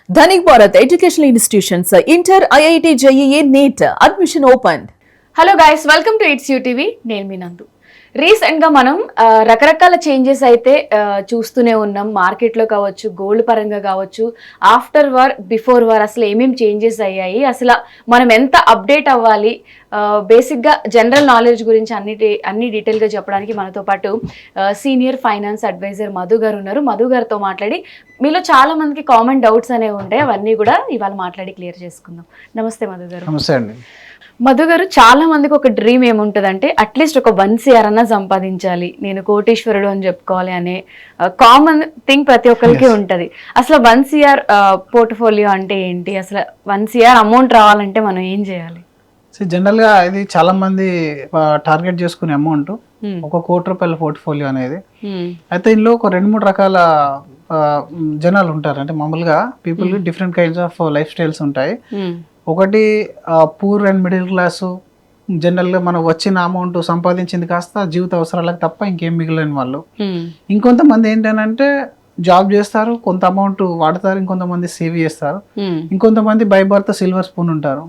Dhanik Bharat Educational Institutions, Inter, IIT, JEE, NEET, admission opened. Hello guys, welcome to it's UTV. నేను మీ నందు. రీసెంట్గా మనం రకరకాల changes అయితే చూస్తూనే ఉన్నాం. మార్కెట్లో కావచ్చు, గోల్డ్ పరంగా కావచ్చు, ఆఫ్టర్ వార్ బిఫోర్ వార్ అసలు ఏమేమి చేంజెస్ అయ్యాయి, అసలు మనం ఎంత అప్డేట్ అవ్వాలి, బేసిక్గా జనరల్ నాలెడ్జ్ గురించి అన్ని డీటెయిల్గా చెప్పడానికి మనతో పాటు సీనియర్ ఫైనాన్స్ అడ్వైజర్ మధు గారు ఉన్నారు. మధు గారితో మాట్లాడి మీలో చాలా మందికి కామన్ డౌట్స్ అనేవి ఉంటాయి, అవన్నీ కూడా ఇవాళ మాట్లాడి క్లియర్ చేసుకుందాం. నమస్తే మధు గారు. నమస్తే అండి. మధు గారు, చాలా మందికి ఒక డ్రీమ్ ఏముంటుందంటే అట్లీస్ట్ ఒక 1 CR అన్నా సంపాదించాలి, నేను కోటీశ్వరుడు అని చెప్పుకోవాలి అనే కామన్ థింగ్ ప్రతి ఒక్కరికి ఉంటుంది. అసలు 1 CR పోర్ట్ఫోలియో అంటే ఏంటి, అసలు 1 CR అమౌంట్ రావాలంటే మనం ఏం చేయాలి? జనరల్గా ఇది చాలా మంది టార్గెట్ చేసుకునే అమౌంట్ 1 కోటి రూపాయల పోర్ట్ఫోలియో అనేది. అయితే ఇందులో ఒక 2-3 రకాల జనాలు ఉంటారు. అంటే మామూలుగా people different kinds of life styles ఉంటాయి. ఒకటి పూర్ అండ్ మిడిల్ క్లాసు, జనరల్గా మనం వచ్చిన అమౌంట్ సంపాదించింది కాస్త జీవిత అవసరాలకు తప్ప ఇంకేం మిగిలిన వాళ్ళు. ఇంకొంతమంది ఏంటంటే జాబ్ చేస్తారు, కొంత అమౌంట్ వాడతారు, ఇంకొంతమంది సేవ్ చేస్తారు, ఇంకొంతమంది బై బర్త్ సిల్వర్ స్పూన్ ఉంటారు.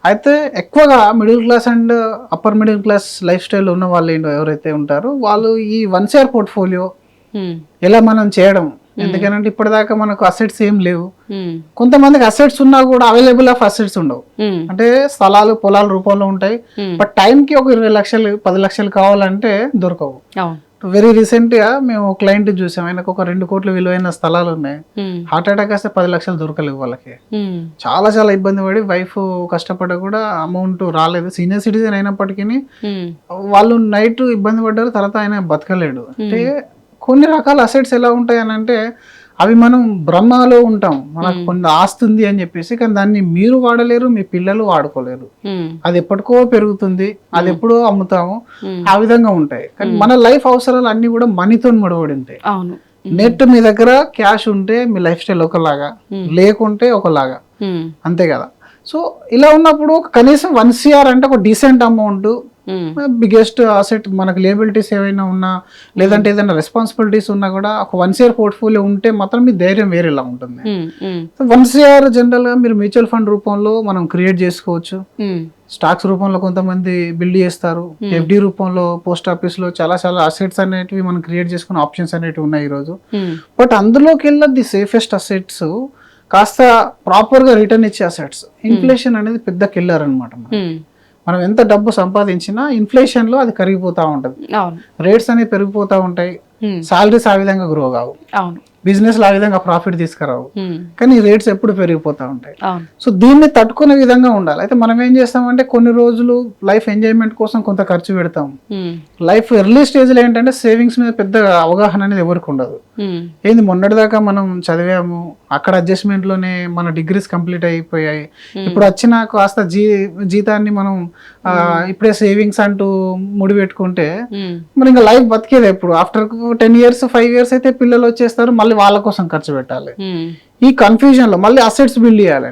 అయితే ఎక్కువగా middle class and upper middle class life style ఉన్న వాళ్ళు ఎవరైతే ఉంటారో వాళ్ళు ఈ 1 CR పోర్ట్ఫోలియో ఎలా మనం చేయడం, ఎందుకంటే ఇప్పటిదాకా మనకు అసెట్స్ ఏం లేవు. కొంతమందికి అసెట్స్ ఉన్నా కూడా అవైలబుల్ ఆఫ్ అసెట్స్ ఉండవు. అంటే స్థలాలు పొలాల రూపంలో ఉంటాయి, బట్ టైంకి ఒక 20 లక్షలు 10 లక్షలు కావాలంటే దొరకవు. వెరీ రీసెంట్ గా మేము క్లయింట్ చూసాం, ఆయనకు ఒక 2 కోట్ల విలువైన స్థలాలు ఉన్నాయి. హార్ట్ అటాక్ వస్తే 10 లక్షలు దొరకలేవు వాళ్ళకి. చాలా చాలా ఇబ్బంది పడి వైఫ్ కష్టపడ కూడా అమౌంట్ రాలేదు. సీనియర్ సిటిజన్ అయినప్పటికీ వాళ్ళు నైట్ ఇబ్బంది పడ్డారు, తర్వాత ఆయన బతకలేడు. అంటే కొన్ని రకాల అసెట్స్ ఎలా ఉంటాయి అని అంటే అవి మనం బ్రహ్మలో ఉంటాం, మనకు కొన్ని ఆస్తుంది అని చెప్పేసి, కానీ దాన్ని మీరు వాడలేరు, మీ పిల్లలు వాడుకోలేరు. అది ఎప్పటికో పెరుగుతుంది, అది ఎప్పుడో అమ్ముతాము, ఆ విధంగా ఉంటాయి. కానీ మన లైఫ్ అవసరాలు అన్ని కూడా మనీతో ముడిపడి ఉంటాయి. నెట్ మీ దగ్గర క్యాష్ ఉంటే మీ లైఫ్ స్టైల్ ఒకలాగా, లేకుంటే ఒకలాగా, అంతే కదా. సో ఇలా ఉన్నప్పుడు కనీసం 1 CR అంటే ఒక డీసెంట్ అమౌంట్, బిగ్గెస్ట్ అసెట్, మనకు లేబిలిటీస్ ఏమైనా ఉన్నా లేదంటే ఏదైనా రెస్పాన్సిబిలిటీస్ ఉన్నా కూడా ఒక 1 CR పోర్ట్ఫోలియో ఉంటే మాత్రం మీ ధైర్యం వేరేలా ఉంటుంది. 1 CR జనరల్ గా మీరు మ్యూచువల్ ఫండ్ రూపంలో మనం క్రియేట్ చేసుకోవచ్చు, స్టాక్స్ రూపంలో కొంతమంది బిల్డ్ చేస్తారు, FD రూపంలో పోస్ట్ ఆఫీస్ లో చాలా చాలా అసెట్స్ అనేటివి మనం క్రియేట్ చేసుకునే ఆప్షన్స్ అనేటివి ఉన్నాయి ఈరోజు. బట్ అందులోకి వెళ్ళి ది సేఫెస్ట్ అసెట్స్ కాస్త ప్రాపర్ గా రిటర్న్ ఇచ్చే అసెట్స్. ఇన్ఫ్లేషన్ అనేది పెద్ద కిల్లర్ అనమాట. మనం ఎంత డబ్బు సంపాదించినా ఇన్ఫ్లేషన్ లో అది కరిగిపోతా ఉంటది, రేట్స్ అనేవి పెరిగిపోతా ఉంటాయి, సాలరీస్ ఆ విధంగా గ్రో కావు, బిజినెస్ ఆ విధంగా ప్రాఫిట్ తీసుకురావు, కానీ రేట్స్ ఎప్పుడు పెరిగిపోతా ఉంటాయి. సో దీన్ని తట్టుకునే విధంగా ఉండాలి. అయితే మనం ఏం చేస్తామంటే కొన్ని రోజులు లైఫ్ ఎంజాయ్మెంట్ కోసం కొంత ఖర్చు పెడతాం. లైఫ్ ఎర్లీ స్టేజ్ లో ఏంటంటే సేవింగ్స్ మీద పెద్ద అవగాహన అనేది ఎవరికి ఉండదు. ఏంది మొన్నటిదాకా మనం చదివాము, అక్కడ అడ్జస్ట్మెంట్ లోనే మన డిగ్రీస్ కంప్లీట్ అయిపోయాయి, ఇప్పుడు వచ్చిన కాస్త జీతాన్ని మనం ఇప్పుడే సేవింగ్స్ అంటూ ముడిపెట్టుకుంటే మరి ఇంకా లైఫ్ బతికేది ఎప్పుడు? ఆఫ్టర్ 10 years 5 years అయితే పిల్లలు వచ్చేస్తారు, మళ్ళీ వాళ్ళ కోసం ఖర్చు పెట్టాలి. ఈ కన్ఫ్యూజన్ లో మళ్ళీ అసెట్స్ బిల్డ్ చేయాలి.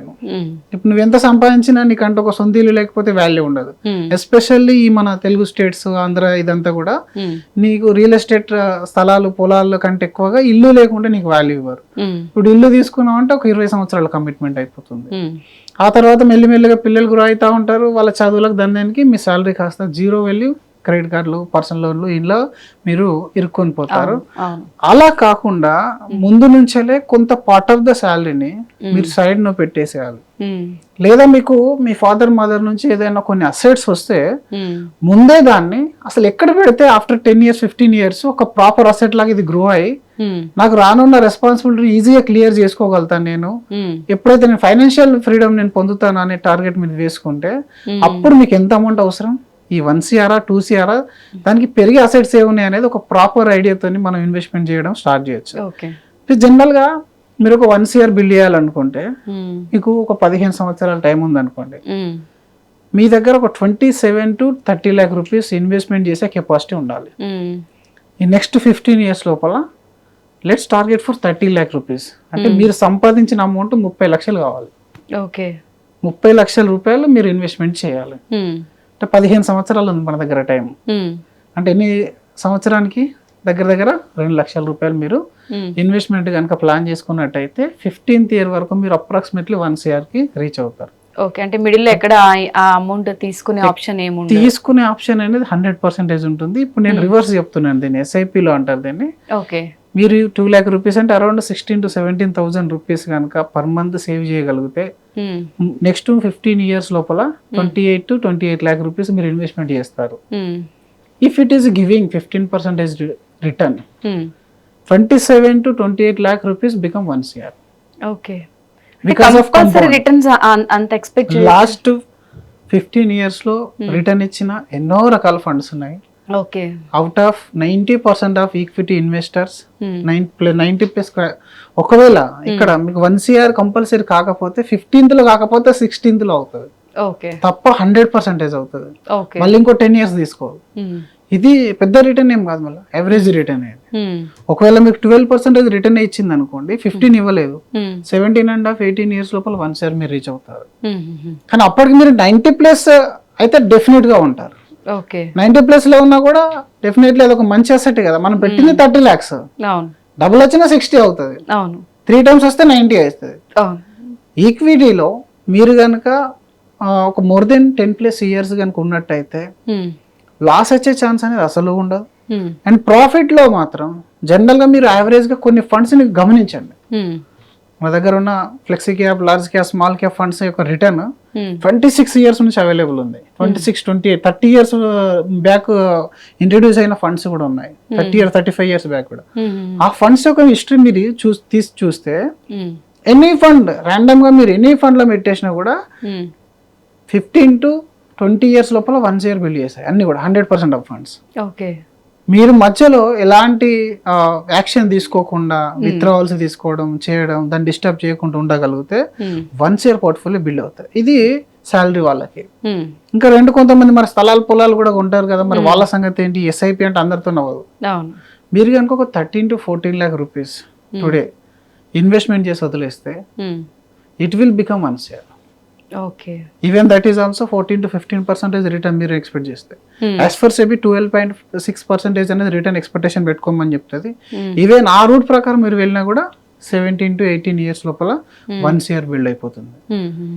ఇప్పుడు నువ్వు ఎంత సంపాదించినా నీకంటే ఒక సొంత ఇల్లు లేకపోతే వాల్యూ ఉండదు. ఎస్పెషల్లీ ఈ మన తెలుగు స్టేట్స్, ఆంధ్ర, ఇదంతా కూడా నీకు రియల్ ఎస్టేట్ స్థలాలు పొలాల కంటే ఎక్కువగా ఇల్లు లేకుంటే నీకు వాల్యూ ఇవ్వరు. ఇప్పుడు ఇల్లు తీసుకున్నావు అంటే ఒక 20 సంవత్సరాల కమిట్మెంట్ అయిపోతుంది. ఆ తర్వాత మెల్లిమెల్లిగా పిల్లలు గ్రో అవుతా ఉంటారు, వాళ్ళ చదువులకు దందానికి మీ శాలరీ కాస్త 0 వాల్యూ, క్రెడిట్ కార్డులు, పర్సనల్ లోన్లు, ఇంట్లో మీరు ఇరుక్కొని పోతారు. అలా కాకుండా ముందు నుంచేలే కొంత పార్ట్ ఆఫ్ ద శాలరీని మీరు సైడ్ లో పెట్టేసేయాలి. లేదా మీకు మీ ఫాదర్ మదర్ నుంచి ఏదైనా కొన్ని అసెట్స్ వస్తే ముందే దాన్ని అసలు ఎక్కడ పెడితే ఆఫ్టర్ 10 years 15 years ఒక ప్రాపర్ అసెట్ లాగా ఇది గ్రో అయ్యి నాకు రానున్న రెస్పాన్సిబిలిటీ ఈజీగా క్లియర్ చేసుకోగలుగుతాను, నేను ఎప్పుడైతే నేను ఫైనాన్షియల్ ఫ్రీడమ్ నేను పొందుతాను అనే టార్గెట్ మీరు వేసుకుంటే అప్పుడు మీకు ఎంత అమౌంట్ అవసరం, ఈ 1 CR 2 CR, దానికి పెరిగే అసెట్స్ ఏమున్నాయి అనేది ఒక ప్రాపర్ ఐడియాతో మనం ఇన్వెస్ట్మెంట్ చేయడం స్టార్ట్ చేయొచ్చు. జనరల్ గా మీరు ఒక 1 CR బిల్డ్ చేయాలనుకుంటే మీకు ఒక 15 సంవత్సరాల టైం ఉంది అనుకోండి, మీ దగ్గర ఒక 27 to 30 lakh rupees ఇన్వెస్ట్మెంట్ చేసే కెపాసిటీ ఉండాలి. ఈ నెక్స్ట్ 15 years లోపల let's target for 30 lakh rupees. అంటే మీరు సంపాదించిన అమౌంట్ 30 లక్షలు కావాలి. 30 లక్షల రూపాయలు మీరు ఇన్వెస్ట్మెంట్ చేయాలి. అంటే 15 సంవత్సరాలు ఉంది మన దగ్గర టైం. అంటే ఎన్ని సంవత్సరానికి దగ్గర దగ్గర 2 లక్షల రూపాయలు మీరు ఇన్వెస్ట్మెంట్ కనుక ప్లాన్ చేసుకున్నట్టయితే 15th ఇయర్ వరకు మీరు అప్రాక్సిమేట్లీ 1 CR కి రీచ్ అవుతారు. ఓకే, అంటే మిడిల్ ఎక్కడ ఆ అమౌంట్ తీసుకునే ఆప్షన్ ఏముంది? తీసుకునే ఆప్షన్ అనేది 100% ఉంటుంది. ఇప్పుడు నేను రివర్స్ చెప్తున్నాను, దీన్ని SIP లో అంటారు దీన్ని. ఓకే, మీరు 2 lakh రూపీస్ అంటే అరౌండ్ 16,000 to 17,000 రూపీస్ కనుక పర్ మంత్ సేవ్ చేయగలిగితే నెక్స్ట్ 15 years లోపల 28 to 28 lakh రూపీస్ మీరు ఇన్వెస్ట్మెంట్ చేస్తారు. If it is giving 15% return, 27 to 28 lakh rupees become 1 CR. Okay, because of returns అంత ఎక్స్పెక్ట్ లాస్ట్ 15 years లో return ఇచ్చిన ఎన్నో రకాల ఫండ్స్ ఉన్నాయి. Okay, out of 90% of equity investors 90+, ఒకవేళ ఇక్కడ మీకు 1 CR కంపల్సరీ కాకపోతే 15th లో కాకపోతే 16th లో అవుతుంది. ఓకే, తప్ప 100% అవుతుంది. ఓకే, మళ్ళీ ఇంకో 10 years తీసుకోవాలి. ఇది పెద్ద రిటర్న్ ఏం కాదు, మళ్ళీ యావరేజ్ రిటర్న్ అనేది. ఒకవేళ మీకు 12% రిటర్న్ ఇచ్చింది అనుకోండి, 15 ఇవ్వలేదు, 17.5 18 years లోపల 1 CR మీరు రీచ్ అవుతారు. కానీ అప్పటికి మీరు 90+ అయితే డెఫినెట్ గా ఉంటారు. ఓకే, 90+ లో ఉన్నా కూడా డెఫినెట్లీ అది ఒక మంచి అసెట్ కదా. మనం పెట్టింది 30 lakhs, అవును, డబుల్ వచ్చినా 60 అవుతుంది, అవును, 3 times వస్తే 90 అవుతుంది. అవును. ఈక్విటీలో మీరు కనుక ఒక మోర్ దెన్ 10+ years కనుక ఉన్నట్టయితే లాస్ వచ్చే ఛాన్స్ అనేది అసలు ఉండదు. అండ్ ప్రాఫిట్ లో మాత్రం జనరల్ గా మీరు యావరేజ్ గా కొన్ని ఫండ్స్ ని గమనించండి. మన దగ్గర ఉన్న flexi cap, large cap, small cap funds యొక్క రిటర్న్ 26 years నుంచి అవైలబుల్ ఉంది. 26, 28, 30 years బ్యాక్ ఇంట్రడ్యూస్ అయిన ఫండ్స్ కూడా ఉన్నాయి. 30 years 35 years బ్యాక్ కూడా. ఆ ఫండ్స్ యొక్క హిస్టరీ మీరు తీసి చూస్తే ఎనీ ఫండ్ ర్యాండమ్ గా మీరు ఎనీ ఫండ్ లో పెట్టేసినా కూడా 15 to 20 years లోపల 1 CR బిల్డ్ చేశాయి అన్ని కూడా 100% ఆఫ్ ఫండ్స్. ఓకే, మీరు మధ్యలో ఎలాంటి యాక్షన్ తీసుకోకుండా విత్డ్రావల్స్ తీసుకోవడం చేయడం, దాన్ని డిస్టర్బ్ చేయకుండా ఉండగలిగితే 1 CR పోర్ట్ఫోలియో బిల్డ్ అవుతాయి. ఇది శాలరీ వాళ్ళకి. ఇంకా కొంతమంది మరి స్థలాలు పొలాలు కూడా ఉంటారు కదా, మరి వాళ్ళ సంగతి ఏంటి? SIP అంటే అందరితో నవ్వదు. మీరు కనుక ఒక 13 to 14 lakh rupees today investment చేసి వదిలేస్తే it will become 1 CR. Okay, even that is also 14 to 15% return మీరు ఎక్స్పెక్ట్ చేస్తే. యాజ్ ఫర్ సెబీ 12.6% అనేది రిటర్న్ ఎక్స్పెక్టేషన్ పెట్టుకోమని చెప్తుంది. ఈవెన్ ఆ రూట్ ప్రకారం మీరు వెళ్ళినా కూడా 17 to 18 years లోపల 1 CR బిల్డ్ అయిపోతుంది.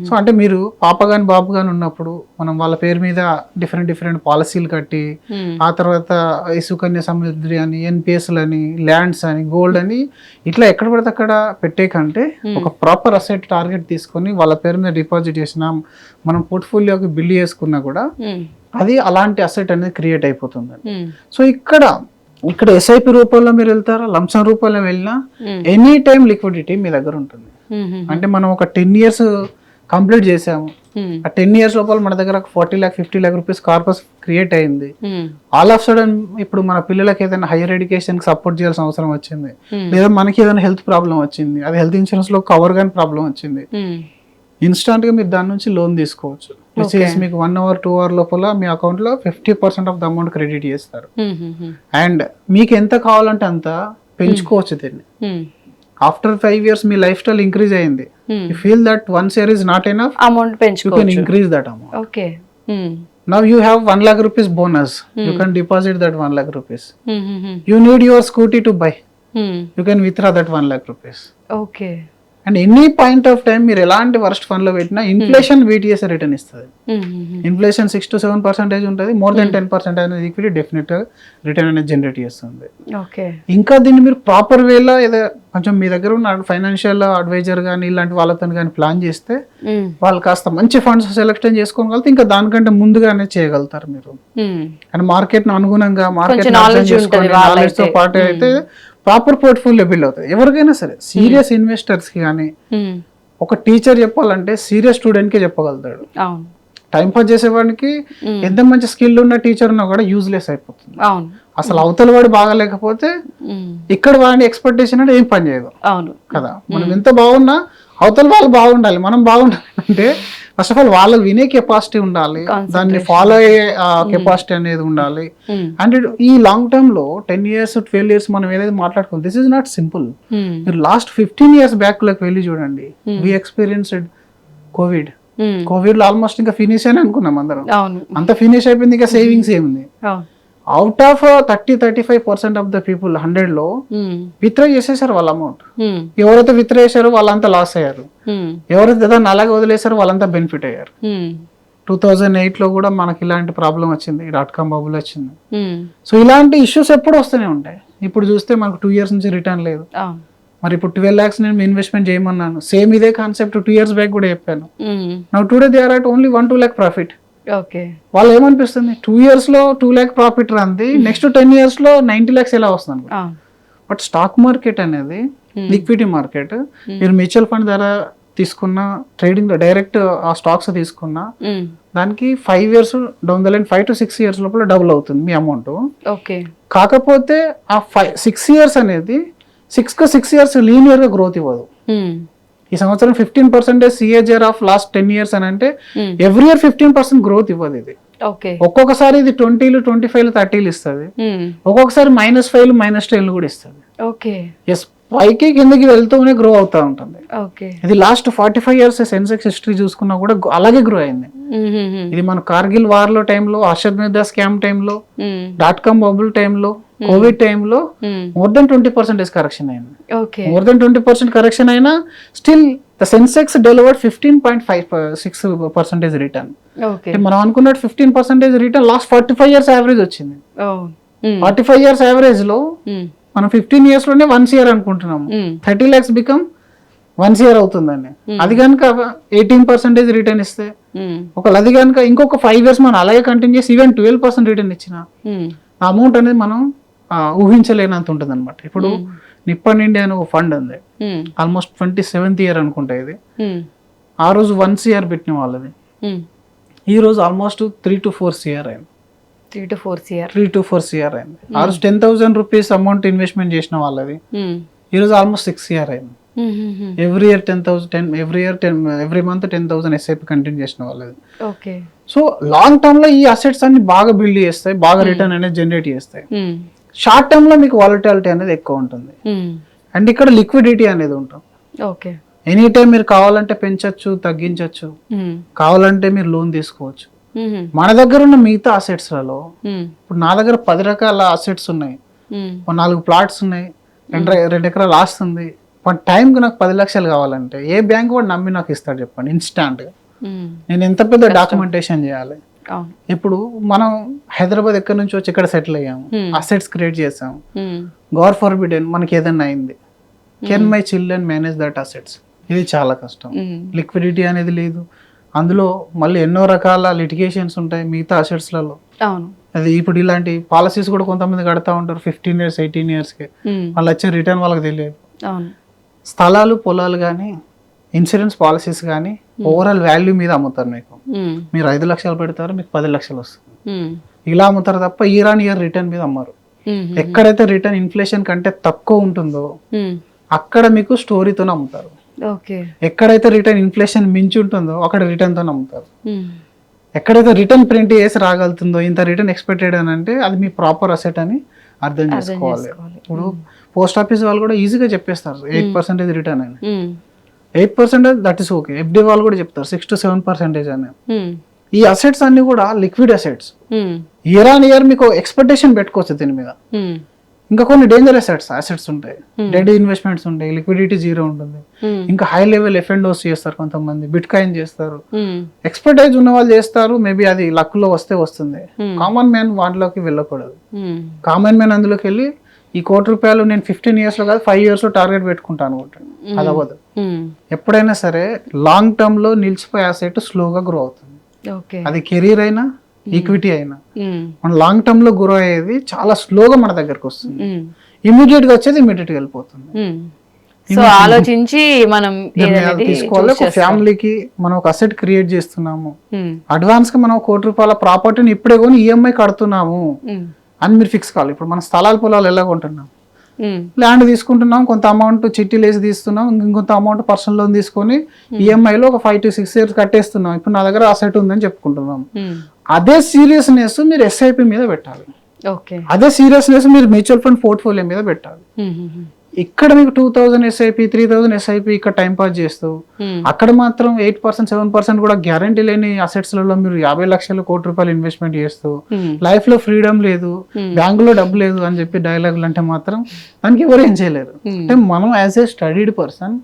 సో అంటే మీరు పాప గాని బాబు గాని ఉన్నప్పుడు మనం వాళ్ళ పేరు మీద డిఫరెంట్ పాలసీలు కట్టి, ఆ తర్వాత ఈ సుకన్య సమృద్ధి అని, NPSలు అని, ల్యాండ్స్ అని, గోల్డ్ అని ఇట్లా ఎక్కడ పడితే అక్కడ పెట్టే కంటే ఒక ప్రాపర్ అసెట్ టార్గెట్ తీసుకొని వాళ్ళ పేరు మీద డిపాజిట్ చేసినా, మనం పోర్ట్ఫోలియోకి బిల్డ్ చేసుకున్నా కూడా అది అలాంటి అసెట్ అనేది క్రియేట్ అయిపోతుంది. సో ఇక్కడ SIP రూపంలో మీరు వెళ్తారా, లంసమ్ రూపంలో వెళ్ళినా ఎనీ టైం లిక్విడిటీ మీ దగ్గర ఉంటుంది. అంటే మనం ఒక 10 years కంప్లీట్ చేసాము, ఆ 10 years లోపల మన దగ్గర 40 lakh 50 lakh rupees corpus create అయింది. ఆల్ ఆఫ్ సడన్ ఇప్పుడు మన పిల్లలకి ఏదైనా హైయర్ ఎడ్యుకేషన్ సపోర్ట్ చేయాల్సిన అవసరం వచ్చింది, లేదా మనకి ఏదైనా హెల్త్ ప్రాబ్లం వచ్చింది, అది హెల్త్ ఇన్సూరెన్స్ లో కవర్ గాని ప్రాబ్లం వచ్చింది, ఇన్స్టాంట్ గా మీరు దాని నుంచి లోన్ తీసుకోవచ్చు. మీకు 1 hour 2 hour లోపల మీ అకౌంట్ లో 50% ఆఫ్ ద అమౌంట్ క్రెడిట్ చేస్తారు. అండ్ మీకు ఎంత కావాలంటే అంత పెంచుకోవచ్చు దీన్ని. ఆఫ్టర్ 5 years మీ లైఫ్ స్టైల్ ఇంక్రీజ్ అయింది, you feel that 1 CR is not enough, amount you can increase that amount. Okay, now you have 1 lakh rupees bonus, you can deposit that 1 lakh rupees. You need your scooty to buy, you can withdraw that 1 lakh rupees. Okay, and any point of time మీరు ఎలాంటి worst fund లో పెట్టినా inflation wait చేసే return ఇస్తుంది. Inflation 6 to 7% ఉంటుంది, more than 10% అనేది equity definite return అనేది generate చేస్తుంది. ఇంకా దీన్ని మీరు ప్రాపర్ వేలో ఏదో కొంచెం మీ దగ్గర ఉన్న ఫైనాన్షియల్ అడ్వైజర్ కానీ ఇలాంటి వాళ్ళతో కానీ ప్లాన్ చేస్తే వాళ్ళు కాస్త మంచి ఫండ్స్ సెలెక్షన్ చేసుకోగలిగితే ఇంకా దానికంటే ముందుగానే చేయగలుగుతారు మీరు. అండ్ మార్కెట్ అనుగుణంగా మార్కెట్ నాలెడ్జ్ తో పాటు అయితే ప్రాపర్ పోర్ట్ఫోలియో బిల్డ్ అవుతుంది. ఎవరికైనా సరే సీరియస్ ఇన్వెస్టర్స్ కి కానీ ఒక టీచర్ చెప్పాలంటే సీరియస్ స్టూడెంట్ కి చెప్పగలుగుతాడు. టైం పాస్ చేసేవాడికి ఎంత మంచి స్కిల్ ఉన్న టీచర్ ఉన్నా కూడా యూజ్లెస్ అయిపోతుంది. అసలు అవతల వాడు బాగాలేకపోతే ఇక్కడ వాడి ఎక్స్పెక్టేషన్ అంటే ఏం పని చేయదు కదా. మనం ఎంత బాగున్నా అవతల వాళ్ళు బాగుండాలి, మనం బాగుండాలి అంటే ఫస్ట్ ఆఫ్ ఆల్ వాళ్ళకి వినే కెపాసిటీ ఉండాలి, దాన్ని ఫాలో అయ్యే కెపాసిటీ అనేది ఉండాలి. అండ్ ఈ లాంగ్ టర్మ్ లో 10 years 12 years మనం ఏదైతే మాట్లాడుకోవాలి, దిస్ ఇస్ నాట్ సింపుల్. మీరు లాస్ట్ 15 years బ్యాక్ లోకి వెళ్ళి చూడండి, వి ఎక్స్పీరియన్స్డ్ కోవిడ్ లో ఆల్మోస్ట్ ఇంకా ఫినిష్ అని అనుకున్నాం అందరం. అంత ఫినిష్ అయిపోయింది, ఇంకా సేవింగ్స్ ఏముంది. Out of 30-35% of the people 100లో విత్డ్రా చేసేసారు వాళ్ళ అమౌంట్. ఎవరైతే విత్డ్రా చేశారో వాళ్ళంతా లాస్ అయ్యారు, ఎవరైతే దాన్ని అలాగే వదిలేశారో వాళ్ళంతా బెనిఫిట్ అయ్యారు. 2008లో కూడా మనకి ఇలాంటి ప్రాబ్లం వచ్చింది, .com బబుల్ వచ్చింది. సో ఇలాంటి ఇష్యూస్ ఎప్పుడు వస్తూనే ఉంటాయి. ఇప్పుడు చూస్తే మనకు 2 years నుంచి రిటర్న్ లేదు. మరి ఇప్పుడు 12 lakhs నేను ఇన్వెస్ట్మెంట్ చేయమన్నాను, సేమ్ ఇదే కాన్సెప్ట్ 2 years బ్యాక్ కూడా చెప్పాను. Now today they are at only 1-2 lakh profit. వాళ్ళు ఏమనిపిస్తుంది, 2 years లో 2 lakh ప్రాఫిట్ రాంది, నెక్స్ట్ 10 years లో 90 lakhs ఎలా వస్తుంది. బట్ స్టాక్ మార్కెట్ అనేది లిక్విడిటీ మార్కెట్. మీరు మ్యూచువల్ ఫండ్ ద్వారా తీసుకున్న, ట్రేడింగ్ డైరెక్ట్ ఆ స్టాక్స్ తీసుకున్నా దానికి 5 years down the line 5 to 6 years లోపల డబుల్ అవుతుంది మీ అమౌంట్. కాకపోతే ఆ 6 years అనేది 6 years లీనియర్ గా గ్రోత్ ఇవ్వదు. ఈ సంవత్సరం 15% CAGR ఆఫ్ లాస్ట్ 10 years అని అంటే ఎవ్రీ ఇయర్ 15% గ్రోత్ ఇవ్వదు ఇది. ఒక్కొక్కసారి ఇది 20, 25, 30 ఇస్తుంది, ఒక్కొక్కసారి -5, -10 కూడా ఇస్తుంది. ఎస్, పైకి కిందకి వెళ్తూనే గ్రో అవుతా ఉంటుంది. ఇది లాస్ట్ 45 years సెన్సెక్స్ హిస్టరీ చూసుకున్నా కూడా అలాగే గ్రో అయింది. ఇది మన కార్గిల్ వార్ లో టైంలో, హర్షద్ మెహతా స్కామ్ టైంలో, .com బబుల్ టైంలో, కోవిడ్ టైంలో మోర్ దెన్ 20% కరెక్షన్ అయింది. మోర్ దెన్ 20% కరెక్షన్ అయినా still the Sensex delivered 15.56% return. మనం అనుకున్నట్టు 15% రిటర్న్ లాస్ట్ 45 years యావరేజ్ వచ్చింది. 45 years యావరేజ్ లో మనం 15 years లోనే 1 year అనుకుంటున్నాము, 30 lakhs బికమ్ 1 year అవుతుందండి. అది కనుక 18% రిటర్న్ ఇస్తే, ఒకవేళ అది కనుక ఇంకొక 5 years మనం అలాగే కంటిన్యూ చేసి ఈవెన్ 12% రిటర్న్ ఇచ్చిన అమౌంట్ అనేది మనం ఊహించలేనంత ఉంటుంది అనమాట. ఇప్పుడు నిప్పన్ ఇండియా అని ఒక ఫండ్ ఉంది, ఆల్మోస్ట్ 27th year అనుకుంటా ఇది. ఆ రోజు 1 year పెట్టిన వాళ్ళది, ఈ రోజు ఆల్మోస్ట్ 3 to 4 year అయింది. 3 to 4 year అయింది. ఆ రోజు 10,000 rupees అమౌంట్ ఇన్వెస్ట్మెంట్ చేసిన వాళ్ళది ఈ రోజు ఆల్మోస్ట్ 6 year అయింది. Every year 10,000, every month 10,000 SIP continue చేసిన వాళ్ళది. సో లాంగ్ టర్మ్ లో ఈ అసెట్స్ అన్ని బాగా బిల్డ్ చేస్తాయి, బాగా రిటర్న్ అనేది జనరేట్ చేస్తాయి. షార్ట్ టర్మ్ లో మీకు వాలటిలిటీ అనేది ఎక్కువ ఉంటుంది, అండ్ ఇక్కడ లిక్విడిటీ అనేది ఉంటుంది. ఎనీ టైం మీరు కావాలంటే పెంచొచ్చు, తగ్గించవచ్చు, కావాలంటే మీరు లోన్ తీసుకోవచ్చు. మన దగ్గర ఉన్న మిగతా అసెట్స్ లలో ఇప్పుడు నా దగ్గర 10 రకాల అసెట్స్ ఉన్నాయి, 4 ప్లాట్స్ ఉన్నాయి, 2 ఎకరాలు ఆస్తుంది. బట్ టైంకి నాకు 10 లక్షలు కావాలంటే ఏ బ్యాంక్ వాడు నమ్మి నాకు ఇస్తాడు చెప్పండి ఇన్స్టాంట్ గా? నేను ఎంత పెద్ద డాక్యుమెంటేషన్ చేయాలి? ఇప్పుడు మనం హైదరాబాద్ ఎక్కడి నుంచి వచ్చి ఇక్కడ సెటిల్ అయ్యాము, అసెట్స్ క్రియేట్ చేసాము, గాడ్ ఫర్బిడెన్ మనకి ఏదైనా అయింది, can my children manage that assets? ఇది చాలా కష్టం. లిక్విడిటీ అనేది లేదు, అందులో మళ్ళీ ఎన్నో రకాల లిటిగేషన్స్ ఉంటాయి మిగతా అసెట్స్లలో. అది ఇప్పుడు ఇలాంటి పాలసీస్ కూడా కొంతమంది కడతా ఉంటారు 15 years 18 years కి, వాళ్ళు వచ్చే రిటర్న్ వాళ్ళకి తెలియదు. స్థలాలు, పొలాలు కానీ, ఇన్సూరెన్స్ పాలసీస్ కానీ ఓవరాల్ వాల్యూ మీద అమ్ముతారు. మీరు 5 లక్షలు పెడతారు, మీకు 10 లక్షలు వస్తుంది, ఇలా అమ్ముతారు తప్ప ఇయర్ ఆన్ ఇయర్ రిటర్న్ మీద అమ్మరు. ఎక్కడైతే రిటర్న్ ఇన్ఫ్లేషన్ కంటే తక్కువ ఉంటుందో అక్కడ మీకు స్టోరీతో అమ్ముతారు. ఎక్కడైతే రిటర్న్ ఇన్ఫ్లేషన్ మించి ఉంటుందో అక్కడ రిటర్న్ తో అమ్ముతారు. ఎక్కడైతే రిటర్న్ ప్రింట్ చేసి రాగలుగుతుందో, ఇంత రిటర్న్ ఎక్స్పెక్టెడ్ అని అంటే అది మీ ప్రాపర్ అసెట్ అని అర్థం చేసుకోవాలి. ఇప్పుడు పోస్ట్ ఆఫీస్ వాళ్ళు కూడా ఈజీగా చెప్పేస్తారు 8% రిటర్న్ అని. 8% దట్ ఈస్ ఓకే. FD వాళ్ళు కూడా చెప్తారు 6 to 7% అని. ఈ అసెట్స్ అన్ని కూడా liquid assets. Year on year మీకు ఎక్స్పెక్టేషన్ పెట్టుకోవచ్చు దీని మీద. ఇంకా కొన్ని డేంజర్ అసెట్స్ ఉంటాయి, డెడ్ ఇన్వెస్ట్మెంట్స్ ఉంటాయి, లిక్విడిటీ 0 ఉంటుంది. ఇంకా హై లెవెల్ F&Os చేస్తారు కొంతమంది, బిట్ కాయిన్ చేస్తారు. ఎక్స్పర్టైజ్ ఉన్న వాళ్ళు చేస్తారు, మేబీ అది లక్ లో వస్తే వస్తుంది. కామన్ మ్యాన్ వాటిలోకి వెళ్ళకూడదు. కామన్ మ్యాన్ అందులోకి వెళ్ళి ఈ ₹1,00,00,000 నేను 15 years లో కాదు 5 years లో టార్గెట్ పెట్టుకుంటాను అనుకుంటాను, అది అవ్వదు. ఎప్పుడైనా సరే లాంగ్ టర్మ్ లో నిలిచిపోయే అసెట్ స్లోగా గ్రో అవుతుంది. అది కెరీర్ అయినా ఈక్విటీ అయినా మన లాంగ్ టర్మ్ లో గ్రో అయ్యేది చాలా స్లోగా మన దగ్గరకు వస్తుంది. ఇమీడియట్ గా వచ్చేది ఇమీడియట్ గా వెళ్ళిపోతుంది. సో ఆలోచించి మనం తీసుకోవాలి. ఒక ఫ్యామిలీకి మనం ఒక అసెట్ క్రియేట్ చేస్తున్నాము, అడ్వాన్స్ గా మనం ₹1,00,00,000 ప్రాపర్టీని ఇప్పుడే కొని EMI కడుతున్నాము అని మీరు ఫిక్స్ కావాలి. ఇప్పుడు మన స్థలాలు పొలాలు ఎలా కొంటున్నాం, ల్యాండ్ తీసుకుంటున్నాం, కొంత అమౌంట్ చిట్టీలు వేసి తీస్తున్నాం, ఇంకొంత అమౌంట్ పర్సనల్ లోన్ తీసుకొని EMI లో ఒక 5 to 6 years కట్టేస్తున్నాం. ఇప్పుడు నా దగ్గర అసెట్ ఉందని చెప్పుకుంటున్నాం. అదే సీరియస్నెస్ మీరు SIP మీద పెట్టాలి, అదే సీరియస్నెస్ మీరు మ్యూచువల్ ఫండ్ పోర్ట్ఫోలియో మీద పెట్టాలి. ఇక్కడ మీకు 2000 SIP 3000 SIP ఇక్కడ టైం పాస్ చేస్తూ అక్కడ మాత్రం 8% 7% కూడా గ్యారంటీ లేని అసెట్స్లలో మీరు 50 లక్షలు ₹1 కోటి ఇన్వెస్ట్మెంట్ చేస్తూ లైఫ్ లో ఫ్రీడమ్ లేదు, బ్యాంకులో డబ్బు లేదు అని చెప్పి డైలాగులు అంటే మాత్రం దానికి ఎవరు ఏం చేయలేరు. అంటే మనం యాజ్ ఏ స్టడీడ్ పర్సన్,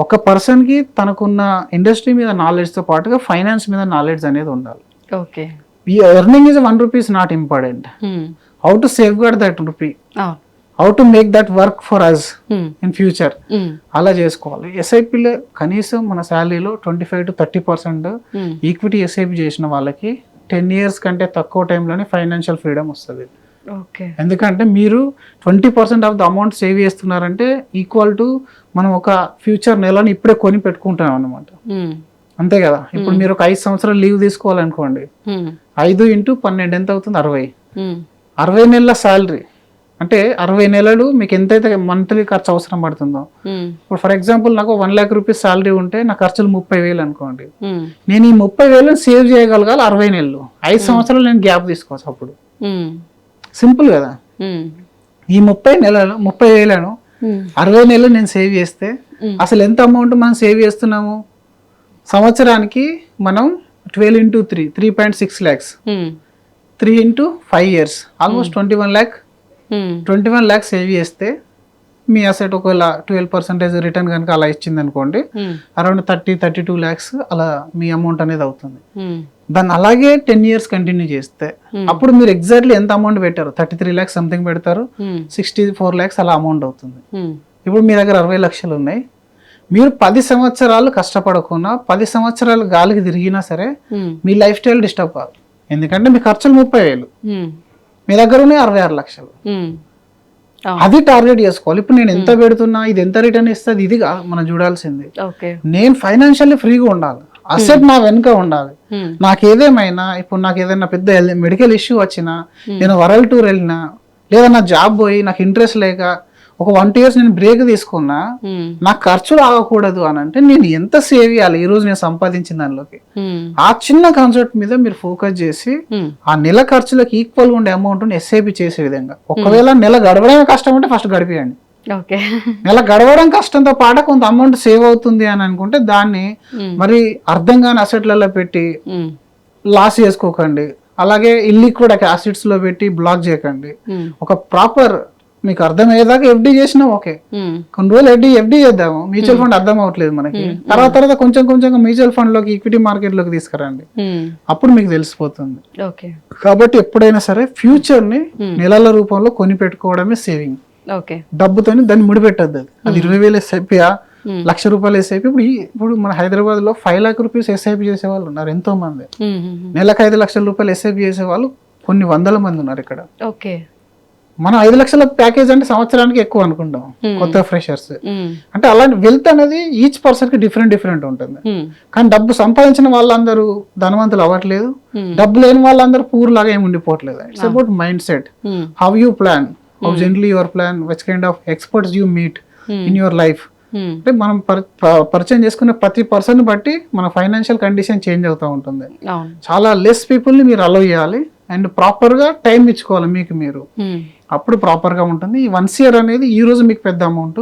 ఒక పర్సన్ కి తనకున్న ఇండస్ట్రీ మీద నాలెడ్జ్ తో పాటుగా ఫైనాన్స్ మీద నాలెడ్జ్ అనేది ఉండాలి. Okay, earning is ₹1 not important, how to safeguard that rupee, how to make that work for us in future, అలా చేసుకోవాలి. ఎస్ఐపిలో కనీసం మన శాలరీలో 25 to 30% ఈక్విటీ ఎస్ఐపి చేసిన వాళ్ళకి 10 years కంటే తక్కువ టైంలోనే ఫైనాన్షియల్ ఫ్రీడమ్ వస్తుంది. ఎందుకంటే మీరు 20% ఆఫ్ ద అమౌంట్ సేవ్ చేస్తున్నారంటే ఈక్వల్ టు మనం ఒక ఫ్యూచర్ నెలని ఇప్పుడే కొని పెట్టుకుంటాం అన్నమాట. అంతే కదా. ఇప్పుడు మీరు ఒక 5 సంవత్సరాలు లీవ్ తీసుకోవాలనుకోండి, 5 into 12 ఎంత అవుతుంది? 60 నెలల శాలరీ అంటే 60 నెలలు మీకు ఎంతైతే మంత్లీ ఖర్చు అవసరం పడుతుందో. ఇప్పుడు ఫర్ ఎగ్జాంపుల్ నాకు ₹1,00,000 శాలరీ ఉంటే నా ఖర్చులు 30,000 అనుకోండి. నేను ఈ 30,000 సేవ్ చేయగలగాలి 60 నెలలు. 5 సంవత్సరాలు నేను గ్యాప్ తీసుకోవచ్చు. అప్పుడు సింపుల్ కదా. ఈ 30,000 60 నెలలు నేను సేవ్ చేస్తే అసలు ఎంత అమౌంట్ మనం సేవ్ చేస్తున్నాము? సంవత్సరానికి మనం 12 into 3 3.6 lakhs, 3 into 5 years almost 21 lakh save చేస్తే మీ అసెట్ ఒకవేళ 12% రిటర్న్ కనుక అలా ఇచ్చింది అనుకోండి, అరౌండ్ 32 lakhs అలా మీ అమౌంట్ అనేది అవుతుంది. దాన్ని అలాగే 10 years కంటిన్యూ చేస్తే అప్పుడు మీరు ఎగ్జాక్ట్లీ ఎంత అమౌంట్ పెట్టారు? 33 lakhs సంథింగ్ పెడతారు, 64 lakhs అలా అమౌంట్ అవుతుంది. ఇప్పుడు మీ దగ్గర 60 లక్షలు ఉన్నాయి. మీరు 10 సంవత్సరాలు కష్టపడకుండా 10 సంవత్సరాలు గాలికి తిరిగినా సరే మీ లైఫ్ స్టైల్ డిస్టర్బ్ కాదు. ఎందుకంటే మీ ఖర్చులు 30,000, మీ దగ్గర ఉన్నాయి 66 లక్షలు. అది టార్గెట్ చేసుకోవాలి. ఇప్పుడు నేను ఎంత పెడుతున్నా, ఇది ఎంత రిటర్న్ ఇస్తుంది, ఇది మనం చూడాల్సింది. నేను ఫైనాన్షియల్లీ ఫ్రీగా ఉండాలి, అసెట్ నా వెనుక ఉండాలి. నాకు ఏదేమైనా, ఇప్పుడు నాకు ఏదైనా పెద్ద మెడికల్ ఇష్యూ వచ్చినా, నేను వరల్డ్ టూర్ వెళ్ళినా, లేదా నా జాబ్ పోయి నాకు ఇంట్రెస్ట్ లేక ఒక 1-2 years నేను బ్రేక్ తీసుకున్నా, నాకు ఖర్చులు ఆగకూడదు అని అంటే నేను ఎంత సేవ్ చేయాలి ఈ రోజు నేను సంపాదించిన దానిలోకి. ఆ చిన్న కాన్సెప్ట్ మీద మీరు ఫోకస్ చేసి ఆ నెల ఖర్చులకు ఈక్వల్ ఉండే అమౌంట్ ఎస్ఐపి చేసే విధంగా. ఒకవేళ నెల గడవడమే కష్టం అంటే ఫస్ట్ గడిపియండి. నెల గడవడం కష్టంతో పాటు కొంత అమౌంట్ సేవ్ అవుతుంది అని అనుకుంటే దాన్ని మరి అర్థం కాని అసెట్లలో పెట్టి లాస్ చేసుకోకండి. అలాగే ఇల్లిక్విడ్ అసెట్స్ లో పెట్టి బ్లాక్ చేయకండి. ఒక ప్రాపర్ మీకు అర్థమయ్యేదాకా ఎఫ్డి చేసినా ఓకే, కొన్ని రోజులు ఎఫ్డి చేద్దాము. మ్యూచువల్ ఫండ్ అర్థం అవ్వట్లేదు మనకి, తర్వాత కొంచెం మ్యూచువల్ ఫండ్ లోకి ఈక్విటీ మార్కెట్ లోకి తీసుకురండి, అప్పుడు మీకు తెలిసిపోతుంది. కాబట్టి ఎప్పుడైనా సరే ఫ్యూచర్ ని నెలల రూపంలో కొని పెట్టుకోవడమే సేవింగ్. డబ్బుతోని దాన్ని ముడిపెట్టద్దు. అది 20,000 ఎస్ఐపి, ₹1,00,000 ఎస్ఐపి. ఇప్పుడు మన హైదరాబాద్ లో 5 lakhs ఎస్ఐపి చేసే వాళ్ళు ఉన్నారు ఎంతో మంది. నెలకు ₹5,00,000 ఎస్ఐపి చేసే వాళ్ళు కొన్ని 100 మంది ఉన్నారు ఇక్కడ. మనం 5 లక్షల ప్యాకేజ్ అంటే సంవత్సరానికి ఎక్కువ అనుకుంటాం కొత్త ఫ్రెషర్స్. అంటే అలాంటి వెల్త్ అనేది ఈచ్ పర్సన్ కి డిఫరెంట్ ఉంటుంది. కానీ డబ్బు సంపాదించిన వాళ్ళందరూ ధనవంతులు అవ్వట్లేదు, డబ్బు లేని వాళ్ళందరూ పూర్ లాగా ఏమి ఉండిపోవట్లేదు. It's about mind set, how you plan, how gently your plan, which kind of experts you meet in your life. అంటే మనం పరిచయం చేసుకునే ప్రతి పర్సన్ బట్టి మన ఫైనాన్షియల్ కండిషన్ చేంజ్ అవుతూ ఉంటుంది. చాలా లెస్ పీపుల్ ని మీరు అలౌ చేయాలి అండ్ ప్రాపర్ గా టైం ఇచ్చుకోవాలి మీకు మీరు, అప్పుడు ప్రాపర్ గా ఉంటుంది. ఈ 1 year అనేది ఈ రోజు మీకు పెద్ద amount,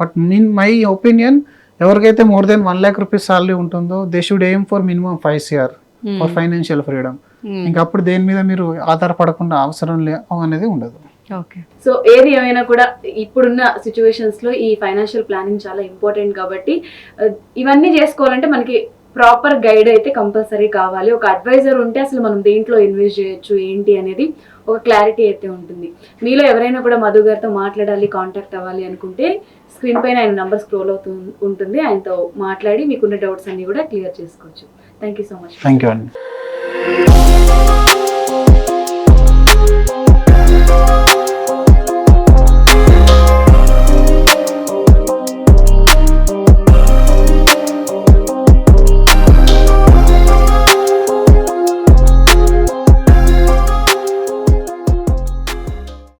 but in my opinion ఎవరికైతే మోర్ దెన్ ₹1,00,000 సాలరీ ఉంటుందో they should aim for minimum 5 years for financial freedom. ఇంకా అప్పుడు దేని మీద మీరు ఆధారపడకుండా అవసరం అనేది ఉండదు. సో ఏది ఏమైనా కూడా ఇప్పుడున్న సిచ్యువేషన్స్ లో ఈ ఫైనాన్షియల్ ప్లానింగ్ చాలా ఇంపార్టెంట్. కాబట్టి ఇవన్నీ చేసుకోవాలంటే మనకి ప్రాపర్ గైడ్ అయితే కంపల్సరీ కావాలి. ఒక అడ్వైజర్ ఉంటే అసలు మనం దేంట్లో ఇన్వెస్ట్ చేయొచ్చు ఏంటి అనేది ఒక క్లారిటీ అయితే ఉంటుంది. మీలో ఎవరైనా కూడా మధు గారితో మాట్లాడాలి, కాంటాక్ట్ అవ్వాలి అనుకుంటే స్క్రీన్ పైన ఆయన నంబర్ స్క్రోల్ అవుతూ ఉంటుంది. ఆయనతో మాట్లాడి మీకున్న డౌట్స్ అన్ని కూడా క్లియర్ చేసుకోవచ్చు. Thank you so much. Thank you అండి.